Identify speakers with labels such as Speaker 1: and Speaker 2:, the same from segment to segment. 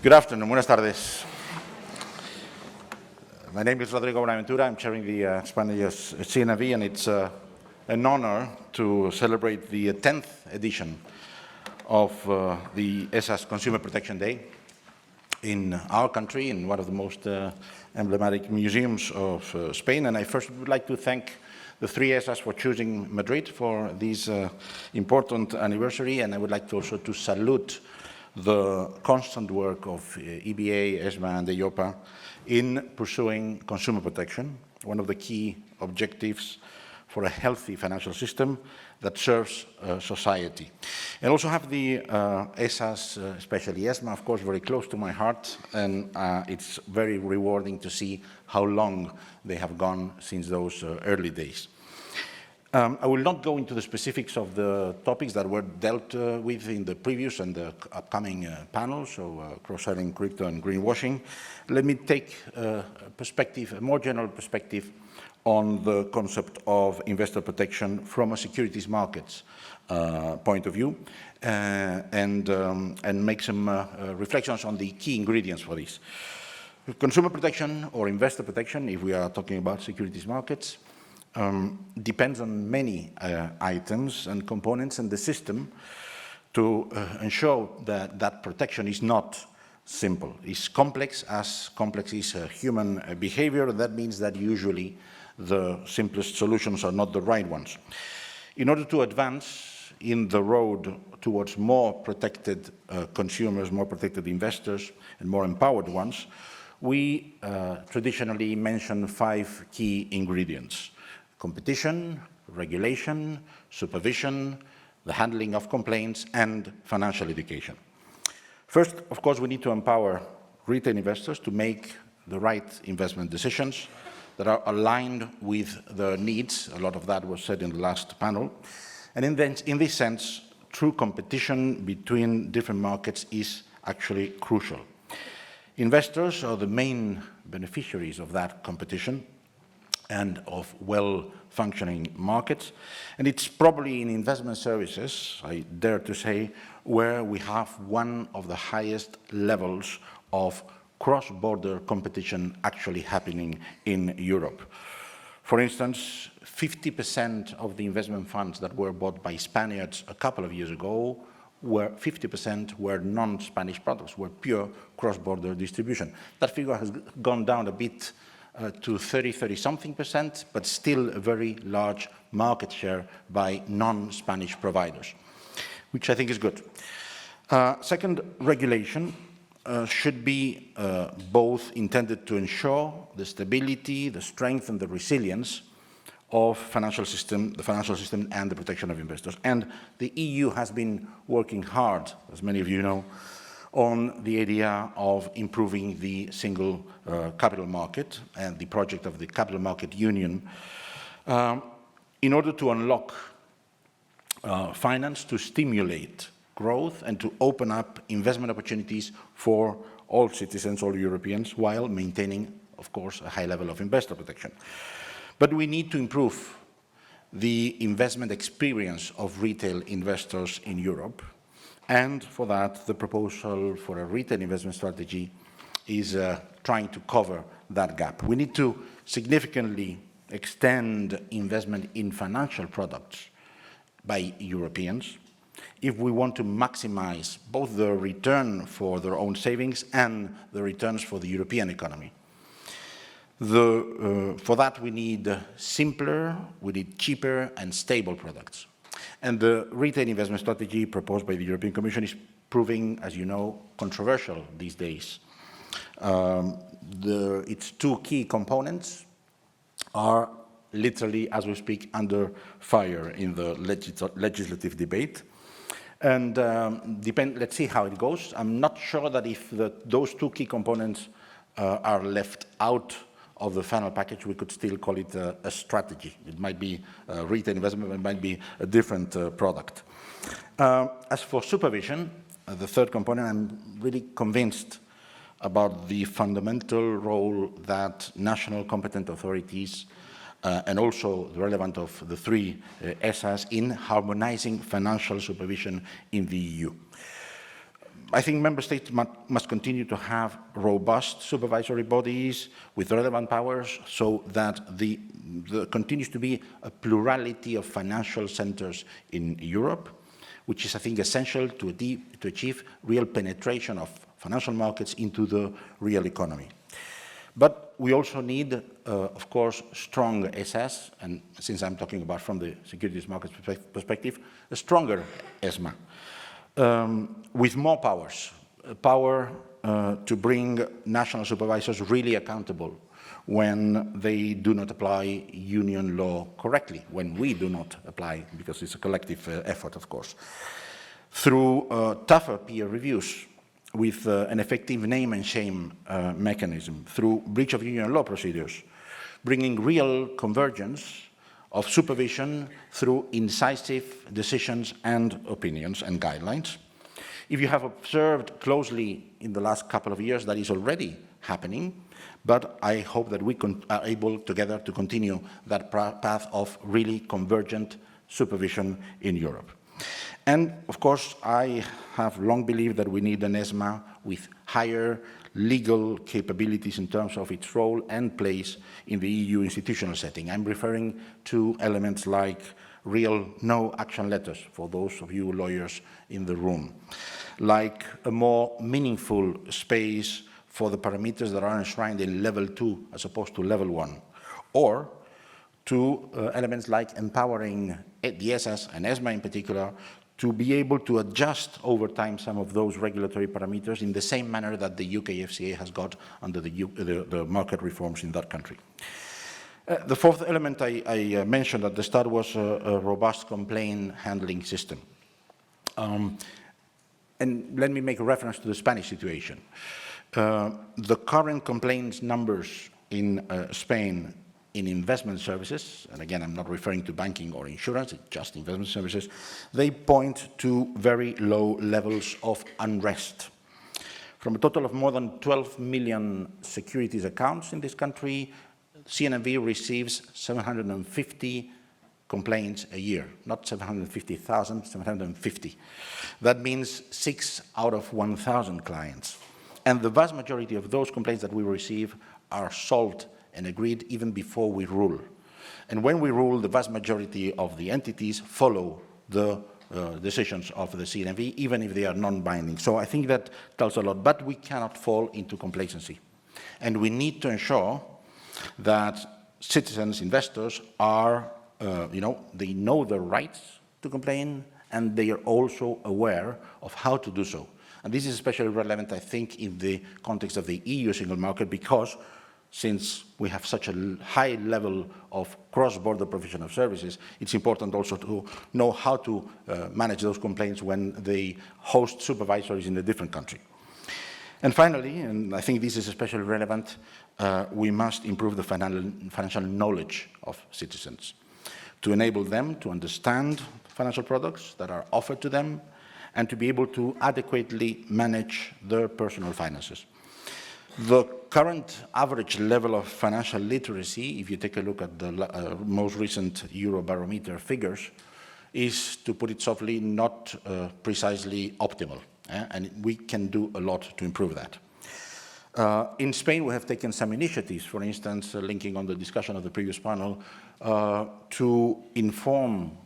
Speaker 1: Good afternoon, buenas tardes. My name is Rodrigo Buenaventura. I'm chairing the Spanish CNMV, and it's an honor to celebrate the 10th edition of the ESA's Consumer Protection Day in our country, in one of the most emblematic museums of Spain. And I first would like to thank the three ESAs for choosing Madrid for this important anniversary, and I would like to also to salute the constant work of EBA, ESMA, and the EIOPA in pursuing consumer protection, one of the key objectives for a healthy financial system that serves society. And also have the ESAs, especially ESMA, of course, very close to my heart, and it's very rewarding to see how long they have gone since those early days. I will not go into the specifics of the topics that were dealt with in the previous and the upcoming panels, so cross-selling, crypto, and greenwashing. Let me take a perspective, a more general perspective, on the concept of investor protection from a securities markets point of view, and make some reflections on the key ingredients for this. Consumer protection or investor protection, if we are talking about securities markets, depends on many items and components in the system to ensure that that protection is not simple. It's complex, as complex is human behavior, and that means that usually the simplest solutions are not the right ones. In order to advance in the road towards more protected consumers, more protected investors, and more empowered ones, we traditionally mention 5 key ingredients: competition, regulation, supervision, the handling of complaints, and financial education. First, of course, we need to empower retail investors to make the right investment decisions that are aligned with their needs. A lot of that was said in the last panel. And in this sense, true competition between different markets is actually crucial. Investors are the main beneficiaries of that competition and of well-functioning markets. And it's probably in investment services, I dare to say, where we have one of the highest levels of cross-border competition actually happening in Europe. For instance, 50% of the investment funds that were bought by Spaniards a couple of years ago, 50% were non-Spanish products, were pure cross-border distribution. That figure has gone down a bit to 30-something%, but still a very large market share by non-Spanish providers, which I think is good. Second, regulation should be both intended to ensure the stability, the strength, and the resilience of the financial system and the protection of investors. And the EU has been working hard, as many of you know, on the idea of improving the single capital market and the project of the Capital Market Union in order to unlock finance to stimulate growth and to open up investment opportunities for all citizens, all Europeans, while maintaining, of course, a high level of investor protection. But we need to improve the investment experience of retail investors in Europe. And for that, the proposal for a retail investment strategy is trying to cover that gap. We need to significantly extend investment in financial products by Europeans if we want to maximize both the return for their own savings and the returns for the European economy. For that, we need simpler, we need cheaper and stable products. And the retail investment strategy proposed by the European Commission is proving, as you know, controversial these days. Its 2 key components are literally, as we speak, under fire in the legislative debate. And let's see how it goes. I'm not sure that if those 2 key components are left out of the final package, we could still call it a strategy. It might be retail investment, it might be a different product. As for supervision, the third component, I'm really convinced about the fundamental role that national competent authorities and also the relevant of the 3 ESAs in harmonizing financial supervision in the EU. I think member states must continue to have robust supervisory bodies with relevant powers so that there continues to be a plurality of financial centers in Europe, which is, I think, essential to achieve real penetration of financial markets into the real economy. But we also need, of course, strong ESAs, and since I'm talking about from the securities markets perspective, a stronger ESMA, with more powers, power to bring national supervisors really accountable when they do not apply union law correctly, when we do not apply, because it's a collective effort, of course, through tougher peer reviews, with an effective name and shame mechanism, through breach of union law procedures, bringing real convergence of supervision through incisive decisions and opinions and guidelines. If you have observed closely in the last couple of years, that is already happening, but I hope that we are able together to continue that path of really convergent supervision in Europe. And of course, I have long believed that we need an ESMA with higher legal capabilities in terms of its role and place in the EU institutional setting. I'm referring to elements like real no-action letters, for those of you lawyers in the room, like a more meaningful space for the parameters that are enshrined in level 2 as opposed to level 1, or to elements like empowering the ESAs and ESMA in particular to be able to adjust over time some of those regulatory parameters in the same manner that the UK FCA has got under the market reforms in that country. The fourth element I mentioned at the start was a robust complaint handling system. And let me make a reference to the Spanish situation. The current complaints numbers in Spain in investment services, and again, I'm not referring to banking or insurance, it's just investment services, they point to very low levels of unrest. From a total of more than 12 million securities accounts in this country, CNMV receives 750 complaints a year, not 750,000, 750. That means 6 out of 1,000 clients. And the vast majority of those complaints that we receive are solved and agreed even before we rule. And when we rule, the vast majority of the entities follow the decisions of the CNMV, even if they are non-binding. So I think that tells a lot, but we cannot fall into complacency. And we need to ensure that citizens, investors are, they know their rights to complain, and they are also aware of how to do so. And this is especially relevant, I think, in the context of the EU single market, because since we have such a high level of cross-border provision of services, it's important also to know how to manage those complaints when they host supervisories in a different country. And finally, and I think this is especially relevant, we must improve the financial knowledge of citizens to enable them to understand financial products that are offered to them and to be able to adequately manage their personal finances. The current average level of financial literacy, if you take a look at the most recent Eurobarometer figures, is, to put it softly, not precisely optimal. And we can do a lot to improve that. In Spain, we have taken some initiatives, for instance, linking on the discussion of the previous panel, to inform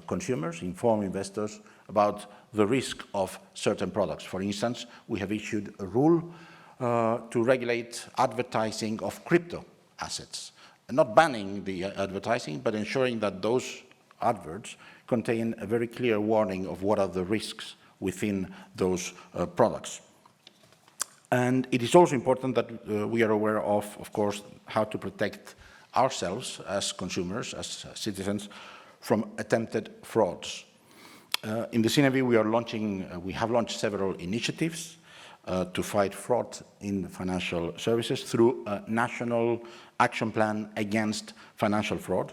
Speaker 1: consumers, inform investors about the risk of certain products. For instance, we have issued a rule to regulate advertising of crypto assets, and not banning the advertising, but ensuring that those adverts contain a very clear warning of what are the risks within those products. And it is also important that we are aware of course, how to protect ourselves as consumers, as citizens, from attempted frauds. In the CNMV, we have launched several initiatives to fight fraud in financial services through a national action plan against financial fraud.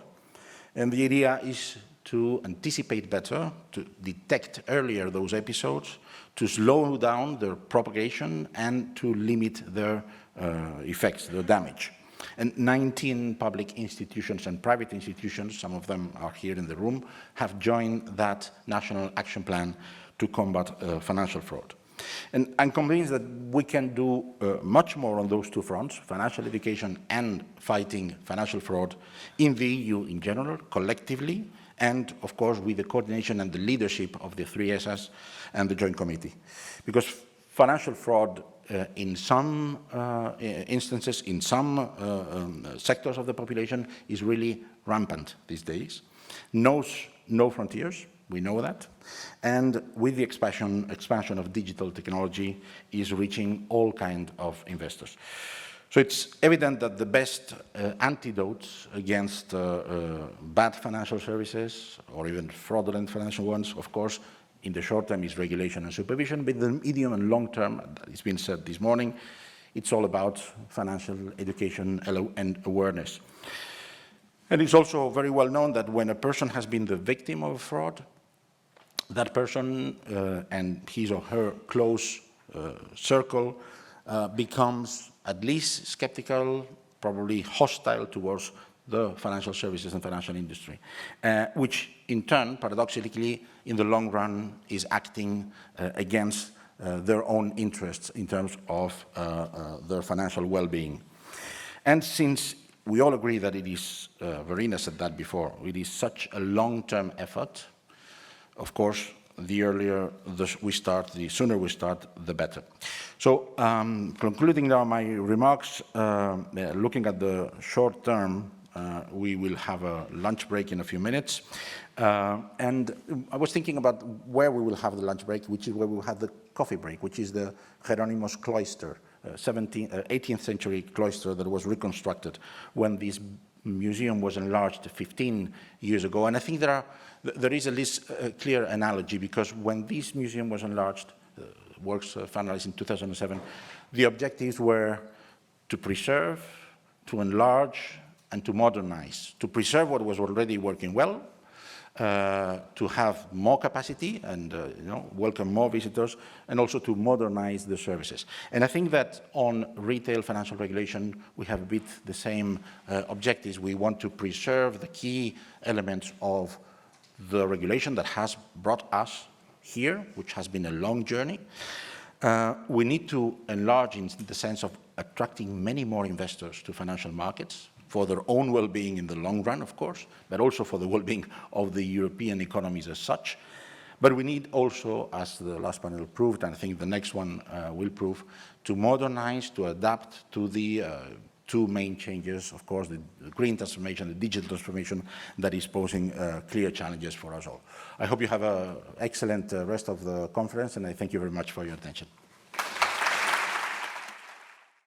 Speaker 1: And the idea is to anticipate better, to detect earlier those episodes, to slow down their propagation, and to limit their effects, their damage. And 19 public institutions and private institutions, some of them are here in the room, have joined that national action plan to combat financial fraud. And I'm convinced that we can do much more on those two fronts, financial education and fighting financial fraud in the EU in general, collectively, and of course with the coordination and the leadership of the three ESAs and the Joint Committee. Because financial fraud in some instances, in some sectors of the population is really rampant these days, knows no frontiers, we know that, and with the expansion of digital technology is reaching all kinds of investors. So it's evident that the best antidotes against bad financial services or even fraudulent financial ones, of course, in the short term is regulation and supervision, but in the medium and long term, it's been said this morning, it's all about financial education and awareness. And it's also very well known that when a person has been the victim of fraud, that person and his or her close circle becomes at least skeptical, probably hostile towards the financial services and financial industry, which in turn, paradoxically, in the long run is acting against their own interests in terms of their financial well-being. And since we all agree that it is, Verena said that before, it is such a long-term effort, of course, the earlier we start, the sooner we start, the better. So, concluding now my remarks, looking at the short term, we will have a lunch break in a few minutes. And I was thinking about where we will have the lunch break, which is where we will have the coffee break, which is the Jerónimos cloister, 18th century cloister that was reconstructed when this museum was enlarged 15 years ago. And I think there is a clear analogy, because when this museum was enlarged, works finalized in 2007, the objectives were to preserve, to enlarge, and to modernize. To preserve what was already working well, to have more capacity and welcome more visitors, and also to modernize the services. And I think that on retail financial regulation, we have a bit the same objectives. We want to preserve the key elements of the regulation that has brought us here, which has been a long journey. We need to enlarge in the sense of attracting many more investors to financial markets, for their own well-being in the long run, of course, but also for the well-being of the European economies as such. But we need also, as the last panel proved, and I think the next one will prove, to modernize, to adapt to the two main changes, of course, the green transformation, the digital transformation that is posing clear challenges for us all. I hope you have an excellent rest of the conference, and I thank you very much for your attention.